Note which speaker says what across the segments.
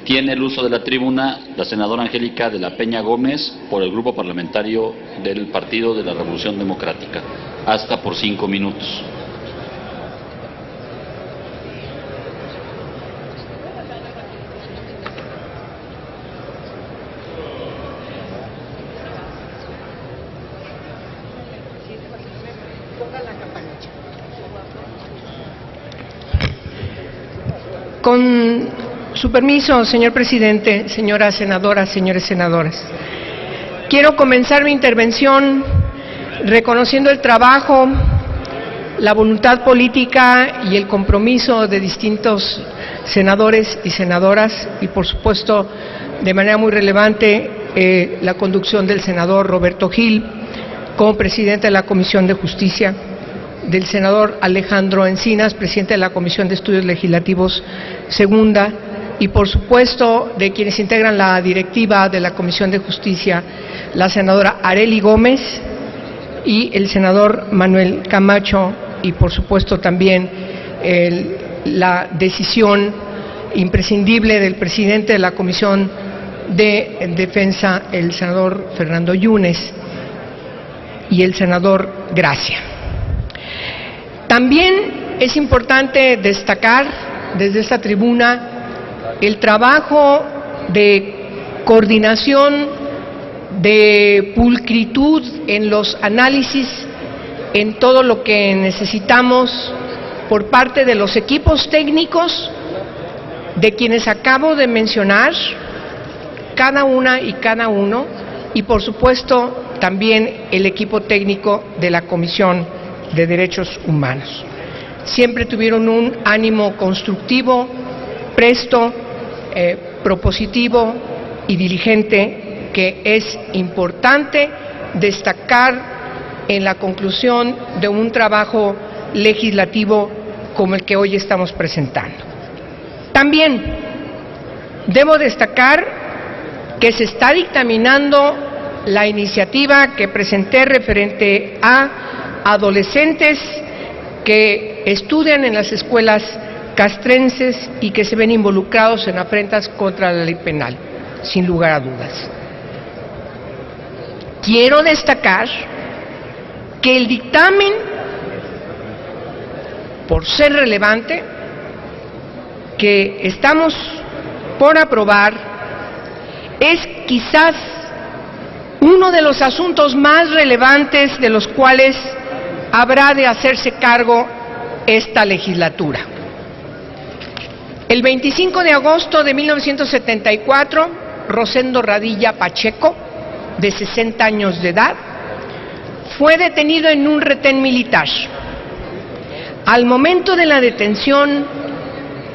Speaker 1: Tiene el uso de la tribuna la senadora Angélica de la Peña Gómez por el Grupo Parlamentario del Partido de la Revolución Democrática, hasta por 5 minutos.
Speaker 2: Con su permiso, señor presidente, señoras senadoras, señores senadores, quiero comenzar mi intervención reconociendo el trabajo, la voluntad política y el compromiso de distintos senadores y senadoras y, por supuesto, de manera muy relevante, la conducción del senador Roberto Gil como presidente de la Comisión de Justicia, del senador Alejandro Encinas, presidente de la Comisión de Estudios Legislativos Segunda, y por supuesto de quienes integran la directiva de la Comisión de Justicia, la senadora Arely Gómez y el senador Manuel Camacho, y por supuesto también la decisión imprescindible del presidente de la Comisión de Defensa, el senador Fernando Yunes, y el senador Gracia. También es importante destacar desde esta tribuna el trabajo de coordinación, de pulcritud en los análisis, en todo lo que necesitamos por parte de los equipos técnicos, de quienes acabo de mencionar, cada una y cada uno, y por supuesto también el equipo técnico de la Comisión de Derechos Humanos. Siempre tuvieron un ánimo constructivo, presto, propositivo y diligente, que es importante destacar en la conclusión de un trabajo legislativo como el que hoy estamos presentando. También debo destacar que se está dictaminando la iniciativa que presenté referente a adolescentes que estudian en las escuelas castrenses y que se ven involucrados en afrentas contra la ley penal, sin lugar a dudas. Quiero destacar que el dictamen, por ser relevante, que estamos por aprobar, es quizás uno de los asuntos más relevantes de los cuales habrá de hacerse cargo esta legislatura. El 25 de agosto de 1974, Rosendo Radilla Pacheco, de 60 años de edad, fue detenido en un retén militar. Al momento de la detención,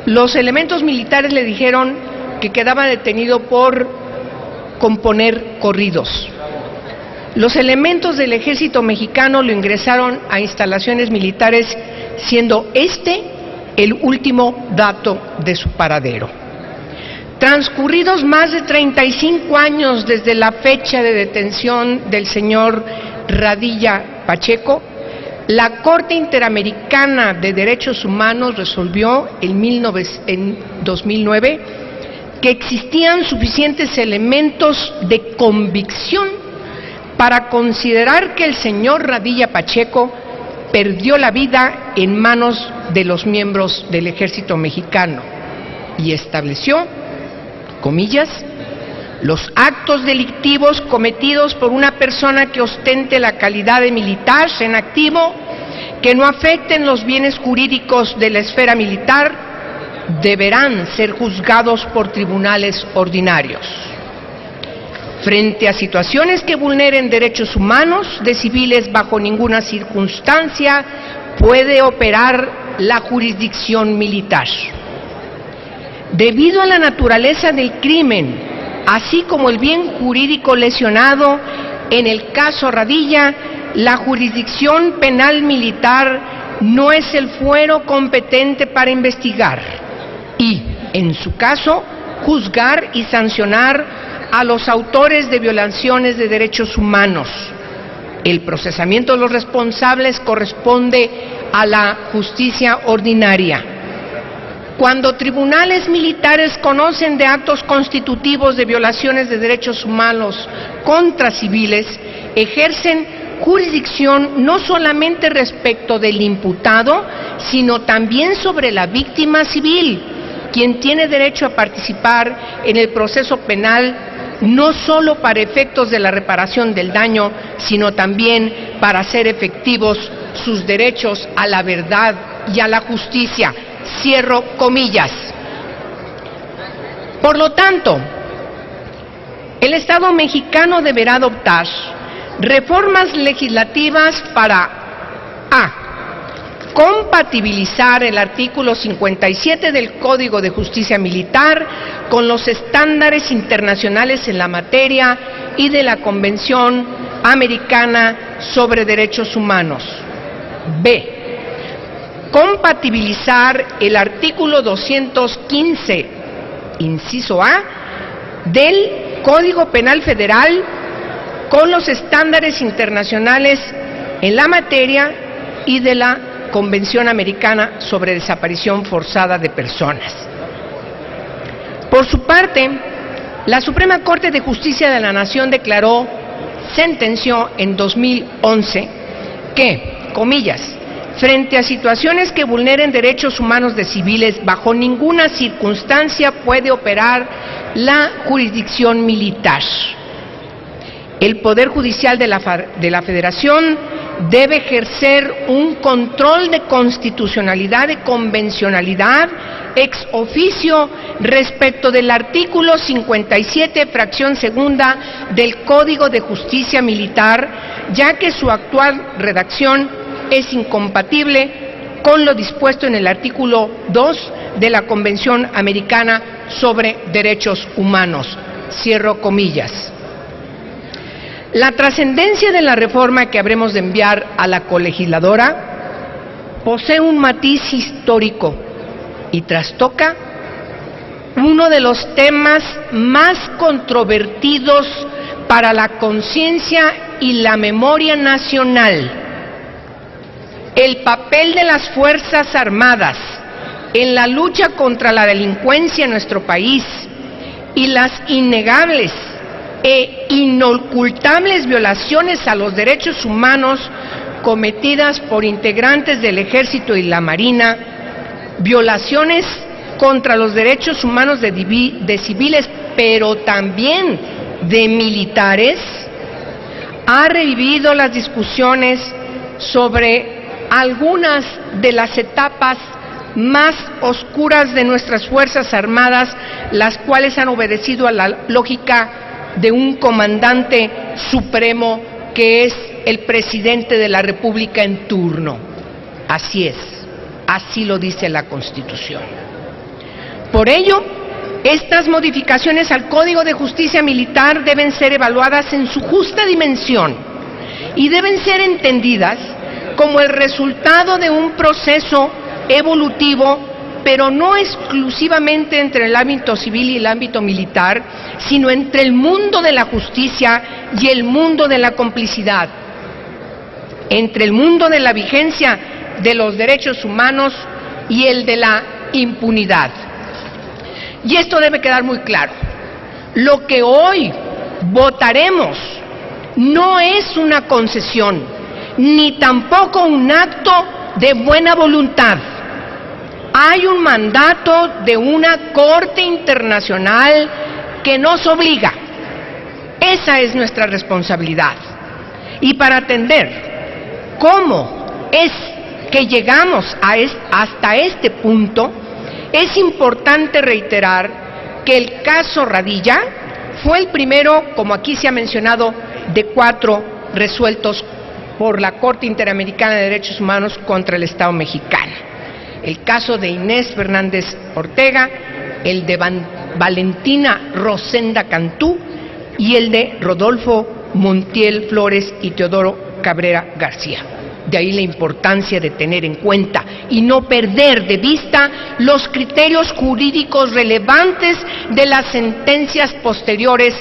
Speaker 2: los elementos militares le dijeron que quedaba detenido por componer corridos. Los elementos del ejército mexicano lo ingresaron a instalaciones militares, siendo este el último dato de su paradero. Transcurridos más de 35 años desde la fecha de detención del señor Radilla Pacheco, la Corte Interamericana de Derechos Humanos resolvió en 2009 que existían suficientes elementos de convicción para considerar que el señor Radilla Pacheco perdió la vida en manos de los miembros del ejército mexicano y estableció, comillas, los actos delictivos cometidos por una persona que ostente la calidad de militar en activo, que no afecten los bienes jurídicos de la esfera militar, deberán ser juzgados por tribunales ordinarios. Frente a situaciones que vulneren derechos humanos de civiles, bajo ninguna circunstancia puede operar la jurisdicción militar. Debido a la naturaleza del crimen, así como el bien jurídico lesionado, en el caso Radilla, la jurisdicción penal militar no es el fuero competente para investigar y, en su caso, juzgar y sancionar a los autores de violaciones de derechos humanos. El procesamiento de los responsables corresponde a la justicia ordinaria. Cuando tribunales militares conocen de actos constitutivos de violaciones de derechos humanos contra civiles, ejercen jurisdicción no solamente respecto del imputado, sino también sobre la víctima civil, quien tiene derecho a participar en el proceso penal no solo para efectos de la reparación del daño, sino también para hacer efectivos sus derechos a la verdad y a la justicia. Cierro comillas. Por lo tanto, el Estado mexicano deberá adoptar reformas legislativas para a. compatibilizar el artículo 57 del Código de Justicia Militar con los estándares internacionales en la materia y de la Convención Americana sobre Derechos Humanos. B. Compatibilizar el artículo 215, inciso A, del Código Penal Federal con los estándares internacionales en la materia y de la Convención Americana sobre Desaparición Forzada de Personas. Por su parte, la Suprema Corte de Justicia de la Nación sentenció en 2011 que, comillas, frente a situaciones que vulneren derechos humanos de civiles, bajo ninguna circunstancia puede operar la jurisdicción militar. El Poder Judicial de la Federación debe ejercer un control de constitucionalidad y convencionalidad ex oficio respecto del artículo 57, fracción segunda del Código de Justicia Militar, ya que su actual redacción es incompatible con lo dispuesto en el artículo 2 de la Convención Americana sobre Derechos Humanos. Cierro comillas. La trascendencia de la reforma que habremos de enviar a la colegisladora posee un matiz histórico y trastoca uno de los temas más controvertidos para la conciencia y la memoria nacional: el papel de las Fuerzas Armadas en la lucha contra la delincuencia en nuestro país y las innegables e inocultables violaciones a los derechos humanos cometidas por integrantes del Ejército y la Marina, violaciones contra los derechos humanos de civiles, pero también de militares, ha revivido las discusiones sobre algunas de las etapas más oscuras de nuestras Fuerzas Armadas, las cuales han obedecido a la lógica de un comandante supremo que es el presidente de la República en turno. Así es, así lo dice la Constitución. Por ello, estas modificaciones al Código de Justicia Militar deben ser evaluadas en su justa dimensión y deben ser entendidas como el resultado de un proceso evolutivo, pero no exclusivamente entre el ámbito civil y el ámbito militar, sino entre el mundo de la justicia y el mundo de la complicidad, entre el mundo de la vigencia de los derechos humanos y el de la impunidad. Y esto debe quedar muy claro. Lo que hoy votaremos no es una concesión, ni tampoco un acto de buena voluntad. Hay un mandato de una Corte Internacional que nos obliga. Esa es nuestra responsabilidad. Y para atender cómo es que llegamos hasta este punto, es importante reiterar que el caso Radilla fue el primero, como aquí se ha mencionado, de 4 resueltos por la Corte Interamericana de Derechos Humanos contra el Estado mexicano. El caso de Inés Fernández Ortega, el de Valentina Rosenda Cantú y el de Rodolfo Montiel Flores y Teodoro Cabrera García. De ahí la importancia de tener en cuenta y no perder de vista los criterios jurídicos relevantes de las sentencias posteriores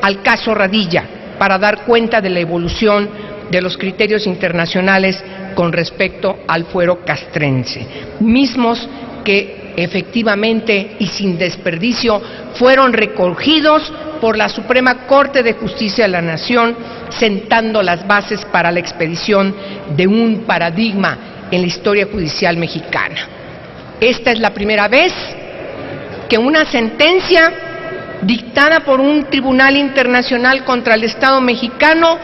Speaker 2: al caso Radilla, para dar cuenta de la evolución de los criterios internacionales con respecto al fuero castrense, mismos que que efectivamente y sin desperdicio fueron recogidos por la Suprema Corte de Justicia de la Nación, sentando las bases para la expedición de un paradigma en la historia judicial mexicana. Esta es la primera vez que una sentencia dictada por un tribunal internacional contra el Estado mexicano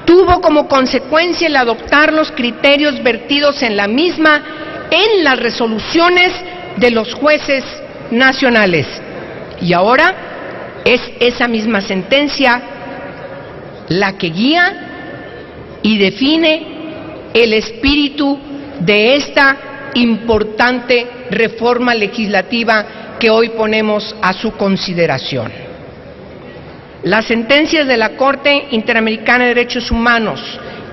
Speaker 2: tuvo como consecuencia el adoptar los criterios vertidos en la misma en las resoluciones de los jueces nacionales. Y ahora es esa misma sentencia la que guía y define el espíritu de esta importante reforma legislativa que hoy ponemos a su consideración. Las sentencias de la Corte Interamericana de Derechos Humanos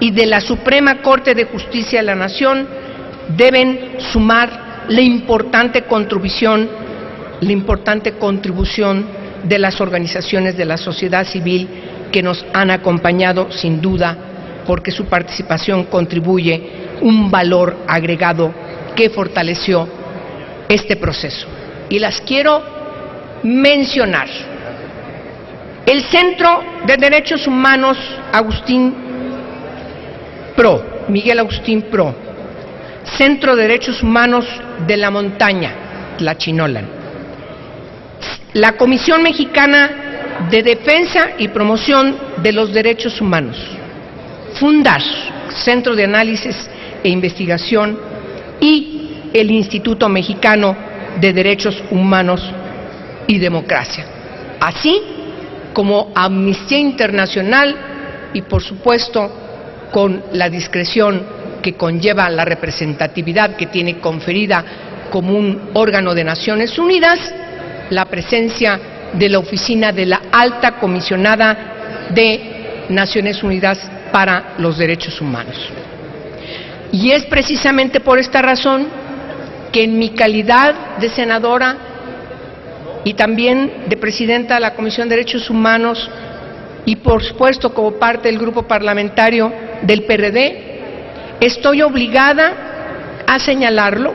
Speaker 2: y de la Suprema Corte de Justicia de la Nación deben sumar la importante contribución de las organizaciones de la sociedad civil que nos han acompañado sin duda, porque su participación contribuye un valor agregado que fortaleció este proceso. Y las quiero mencionar. El Centro de Derechos Humanos Miguel Agustín Pro, Centro de Derechos Humanos de la Montaña, Tlachinolan, la Comisión Mexicana de Defensa y Promoción de los Derechos Humanos, Fundar, Centro de Análisis e Investigación, y el Instituto Mexicano de Derechos Humanos y Democracia, así como Amnistía Internacional y, por supuesto, con la discreción que conlleva la representatividad que tiene conferida como un órgano de Naciones Unidas, la presencia de la Oficina de la Alta Comisionada de Naciones Unidas para los Derechos Humanos. Y es precisamente por esta razón que en mi calidad de senadora y también de presidenta de la Comisión de Derechos Humanos y por supuesto como parte del grupo parlamentario del PRD, estoy obligada a señalarlo,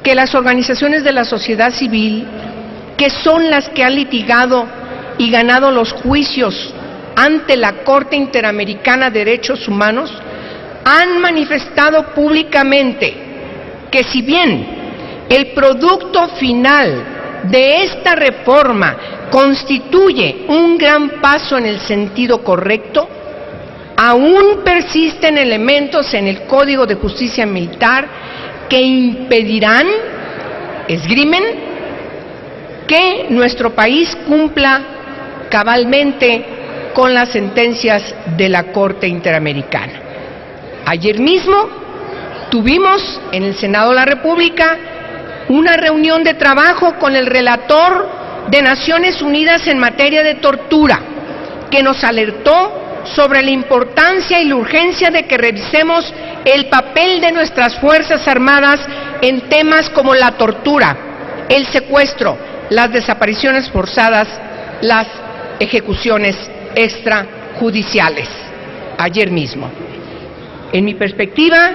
Speaker 2: que las organizaciones de la sociedad civil, que son las que han litigado y ganado los juicios ante la Corte Interamericana de Derechos Humanos, han manifestado públicamente que si bien el producto final de esta reforma constituye un gran paso en el sentido correcto, aún persisten elementos en el Código de Justicia Militar que impedirán, esgrimen, que nuestro país cumpla cabalmente con las sentencias de la Corte Interamericana. Ayer mismo tuvimos en el Senado de la República una reunión de trabajo con el relator de Naciones Unidas en materia de tortura, que nos alertó sobre la importancia y la urgencia de que revisemos el papel de nuestras Fuerzas Armadas en temas como la tortura, el secuestro, las desapariciones forzadas, las ejecuciones extrajudiciales. Ayer mismo. En mi perspectiva,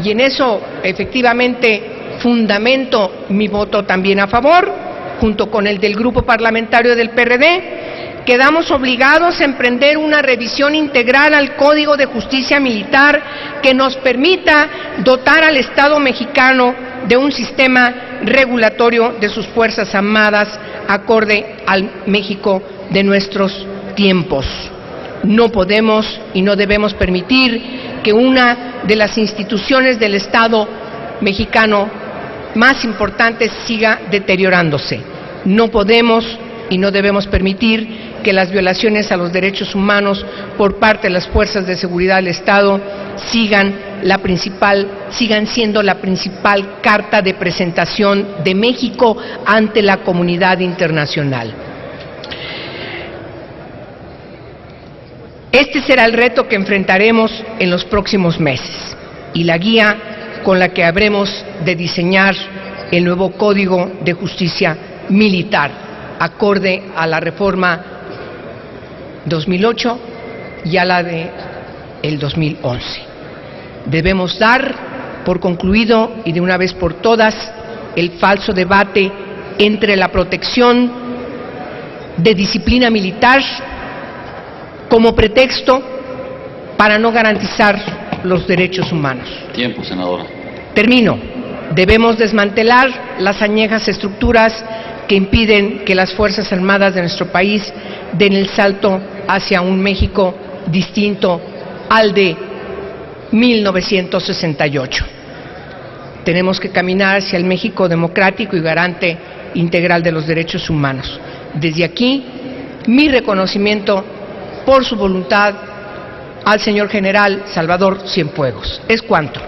Speaker 2: y en eso efectivamente fundamento mi voto también a favor, junto con el del grupo parlamentario del PRD, quedamos obligados a emprender una revisión integral al Código de Justicia Militar que nos permita dotar al Estado mexicano de un sistema regulatorio de sus Fuerzas Armadas acorde al México de nuestros tiempos. No podemos y no debemos permitir que una de las instituciones del Estado mexicano más importantes siga deteriorándose. No podemos y no debemos permitir que las violaciones a los derechos humanos por parte de las fuerzas de seguridad del Estado sigan siendo la principal carta de presentación de México ante la comunidad internacional. Este será el reto que enfrentaremos en los próximos meses y la guía con la que habremos de diseñar el nuevo Código de Justicia Militar, acorde a la reforma 2008 y a la de el 2011. Debemos dar por concluido y de una vez por todas el falso debate entre la protección de disciplina militar como pretexto para no garantizar los derechos humanos.
Speaker 1: Tiempo, senadora.
Speaker 2: Termino. Debemos desmantelar las añejas estructuras que impiden que las Fuerzas Armadas de nuestro país den el salto hacia un México distinto al de 1968. Tenemos que caminar hacia el México democrático y garante integral de los derechos humanos. Desde aquí, mi reconocimiento por su voluntad al señor general Salvador Cienfuegos. Es cuanto.